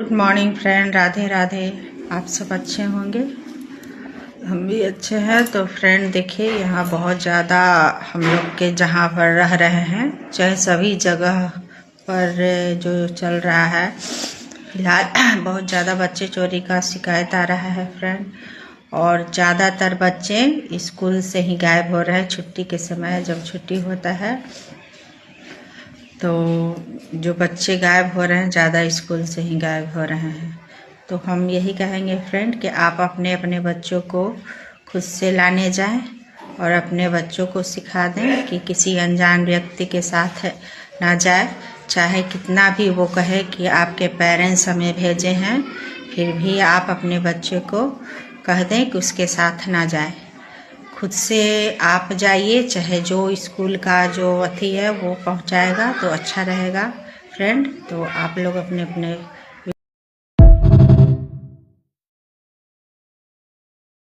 Good morning friend, Radhe Radhe. आप सब अच्छे होंगे, हम भी अच्छे हैं। तो फ्रेंड देखिए, यहाँ बहुत ज़्यादा हम लोग के जहाँ पर रह रहे हैं, चाहे सभी जगह पर जो चल रहा है फिलहाल बहुत ज़्यादा बच्चे चोरी का शिकायत आ रहा है फ्रेंड। और ज़्यादातर बच्चे स्कूल से ही गायब हो रहे हैं छुट्टी के समय। जब छुट्टी होता है तो जो बच्चे गायब हो रहे हैं ज़्यादा स्कूल से ही गायब हो रहे हैं। तो हम यही कहेंगे फ्रेंड कि आप अपने अपने बच्चों को खुद से लाने जाएं और अपने बच्चों को सिखा दें कि किसी अनजान व्यक्ति के साथ ना जाए। चाहे कितना भी वो कहे कि आपके पेरेंट्स हमें भेजे हैं, फिर भी आप अपने बच्चे को कह दें कि उसके साथ ना जाए। खुद से आप जाइए, चाहे जो स्कूल का जो अथी है वो पहुंचाएगा तो अच्छा रहेगा फ्रेंड। तो आप लोग अपने अपने